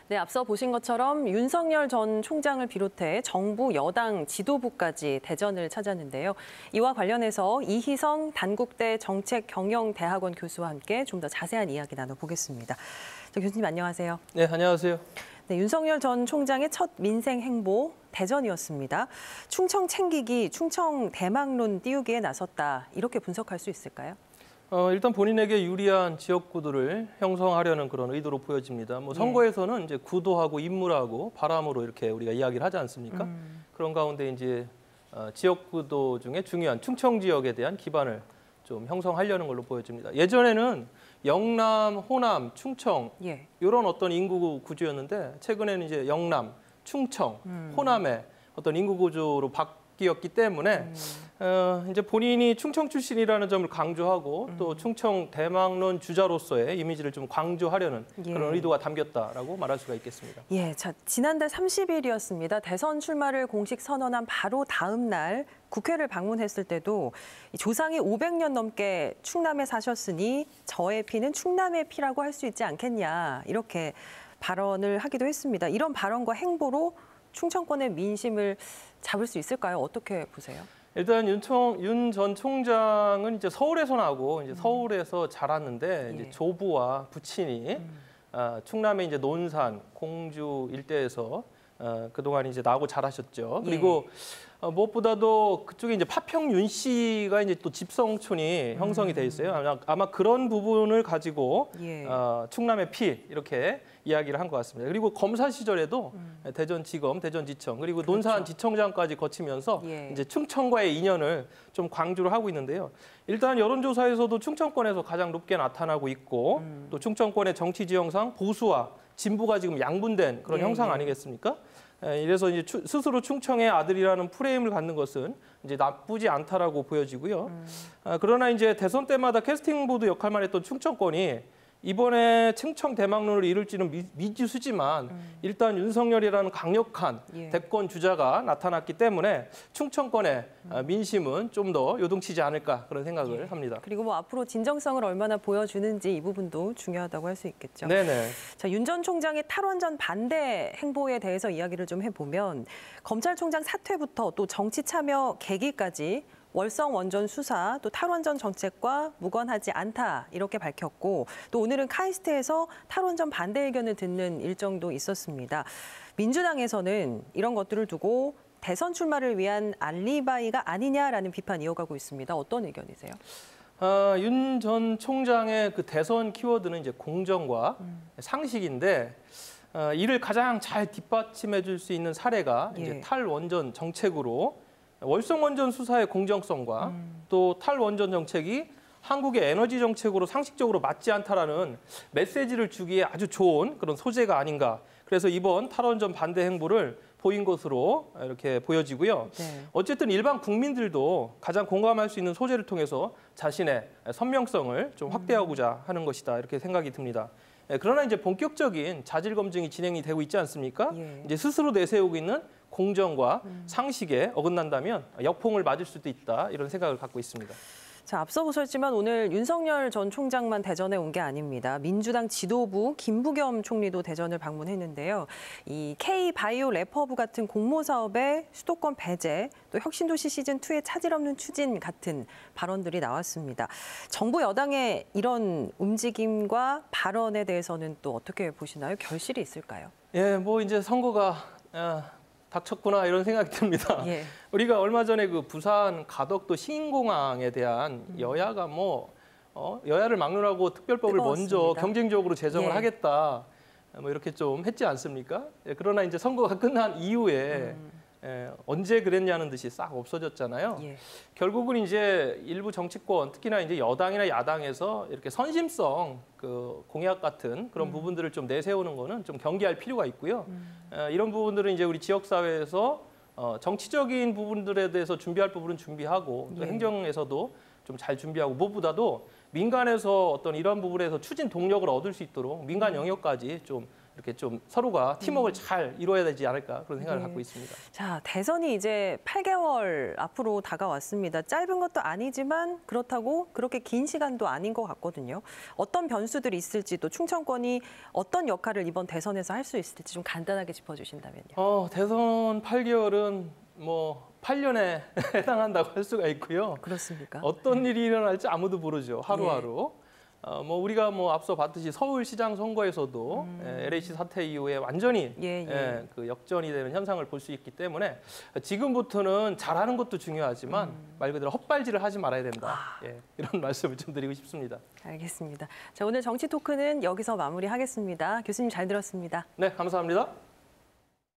네, 앞서 보신 것처럼 윤석열 전 총장을 비롯해 정부 여당 지도부까지 대전을 찾았는데요. 이와 관련해서 이희성 단국대 정책경영대학원 교수와 함께 좀 더 자세한 이야기 나눠보겠습니다. 교수님 안녕하세요. 네, 안녕하세요. 네, 윤석열 전 총장의 첫 민생 행보 대전이었습니다. 충청 챙기기, 충청 대망론 띄우기에 나섰다. 이렇게 분석할 수 있을까요? 일단 본인에게 유리한 지역구도를 형성하려는 그런 의도로 보여집니다. 선거에서는 이제 구도하고 인물하고 바람으로 이렇게 우리가 이야기를 하지 않습니까? 그런 가운데 이제 지역구도 중에 중요한 충청 지역에 대한 기반을 좀 형성하려는 걸로 보여집니다. 예전에는 영남, 호남, 충청 이런 어떤 인구 구조였는데 최근에는 이제 영남, 충청, 호남의 어떤 인구 구조로 바뀌었기 때문에 이제 본인이 충청 출신이라는 점을 강조하고 또 충청 대망론 주자로서의 이미지를 좀 강조하려는 그런 의도가 담겼다라고 말할 수가 있겠습니다. 지난달 30일이었습니다. 대선 출마를 공식 선언한 바로 다음 날 국회를 방문했을 때도 조상이 500년 넘게 충남에 사셨으니 저의 피는 충남의 피라고 할 수 있지 않겠냐 이렇게 발언을 하기도 했습니다. 이런 발언과 행보로 충청권의 민심을 잡을 수 있을까요? 어떻게 보세요? 일단 윤 전 총장은 이제 서울에서 나고 이제 서울에서 자랐는데 이제 조부와 부친이 충남의 이제 논산, 공주 일대에서 그동안 이제 나고 자라셨죠. 그리고 무엇보다도 그쪽에 이제 파평윤 씨가 이제 또 집성촌이 형성이 돼 있어요. 아마 그런 부분을 가지고 충남의 피 이렇게 이야기를 한 것 같습니다. 그리고 검사 시절에도 대전지검, 대전지청 그리고 논산지청장까지 거치면서 이제 충청과의 인연을 좀 강조를 하고 있는데요. 일단 여론조사에서도 충청권에서 가장 높게 나타나고 있고 또 충청권의 정치 지형상 보수와 진보가 지금 양분된 그런 형상 아니겠습니까? 이래서 이제 스스로 충청의 아들이라는 프레임을 갖는 것은 이제 나쁘지 않다라고 보여지고요. 그러나 이제 대선 때마다 캐스팅 보드 역할만 했던 충청권이 이번에 충청 대망론을 이룰지는 미지수지만 일단 윤석열이라는 강력한 대권 주자가 나타났기 때문에 충청권의 민심은 좀 더 요동치지 않을까 그런 생각을 합니다. 그리고 앞으로 진정성을 얼마나 보여주는지 이 부분도 중요하다고 할 수 있겠죠. 네네. 자, 윤 전 총장의 탈원전 반대 행보에 대해서 이야기를 좀 해보면 검찰총장 사퇴부터 또 정치 참여 계기까지 월성 원전 수사, 또 탈원전 정책과 무관하지 않다 이렇게 밝혔고 또 오늘은 카이스트에서 탈원전 반대 의견을 듣는 일정도 있었습니다. 민주당에서는 이런 것들을 두고 대선 출마를 위한 알리바이가 아니냐라는 비판 이어가고 있습니다. 어떤 의견이세요? 윤 전 총장의 그 대선 키워드는 이제 공정과 상식인데 이를 가장 잘 뒷받침해 줄 수 있는 사례가 이제 탈원전 정책으로 월성 원전 수사의 공정성과 또 탈원전 정책이 한국의 에너지 정책으로 상식적으로 맞지 않다라는 메시지를 주기에 아주 좋은 그런 소재가 아닌가. 그래서 이번 탈원전 반대 행보를 보인 것으로 이렇게 보여지고요. 어쨌든 일반 국민들도 가장 공감할 수 있는 소재를 통해서 자신의 선명성을 좀 확대하고자 하는 것이다. 이렇게 생각이 듭니다. 그러나 이제 본격적인 자질 검증이 진행이 되고 있지 않습니까? 이제 스스로 내세우고 있는 공정과 상식에 어긋난다면 역풍을 맞을 수도 있다 이런 생각을 갖고 있습니다. 자, 앞서 보셨지만 오늘 윤석열 전 총장만 대전에 온 게 아닙니다. 민주당 지도부 김부겸 총리도 대전을 방문했는데요. 이 K바이오 래퍼부 같은 공모 사업의 수도권 배제, 또 혁신도시 시즌2의 차질 없는 추진 같은 발언들이 나왔습니다. 정부 여당의 이런 움직임과 발언에 대해서는 또 어떻게 보시나요? 결실이 있을까요? 뭐 이제 선거가 닥쳤구나 이런 생각이 듭니다. 우리가 얼마 전에 그 부산 가덕도 신공항에 대한 여야가 여야를 막론하고 특별법을 뜨거웠습니다. 먼저 경쟁적으로 제정을 하겠다 뭐 이렇게 좀 했지 않습니까? 그러나 이제 선거가 끝난 이후에 언제 그랬냐는 듯이 싹 없어졌잖아요. 결국은 이제 일부 정치권, 특히나 이제 여당이나 야당에서 이렇게 선심성 그 공약 같은 그런 부분들을 좀 내세우는 거는 좀 경계할 필요가 있고요. 이런 부분들은 이제 우리 지역 사회에서 정치적인 부분들에 대해서 준비할 부분은 준비하고 또 행정에서도 좀 잘 준비하고 무엇보다도 민간에서 어떤 이런 부분에서 추진 동력을 얻을 수 있도록 민간 영역까지 좀 이렇게 좀 서로가 팀워크를 잘 이루어야 되지 않을까 그런 생각을 네. 갖고 있습니다. 자, 대선이 이제 8개월 앞으로 다가왔습니다. 짧은 것도 아니지만 그렇다고 그렇게 긴 시간도 아닌 것 같거든요. 어떤 변수들이 있을지 또 충청권이 어떤 역할을 이번 대선에서 할 수 있을지 좀 간단하게 짚어주신다면요. 대선 8개월은 뭐 8년에 해당한다고 할 수가 있고요. 그렇습니까? 어떤 일이 일어날지 아무도 모르죠. 하루하루. 뭐 우리가 뭐 앞서 봤듯이 서울시장 선거에서도 LH 사태 이후에 완전히 그 역전이 되는 현상을 볼 수 있기 때문에 지금부터는 잘하는 것도 중요하지만 말 그대로 헛발질을 하지 말아야 된다. 이런 말씀을 좀 드리고 싶습니다. 알겠습니다. 자, 오늘 정치 토크는 여기서 마무리하겠습니다. 교수님 잘 들었습니다. 네, 감사합니다.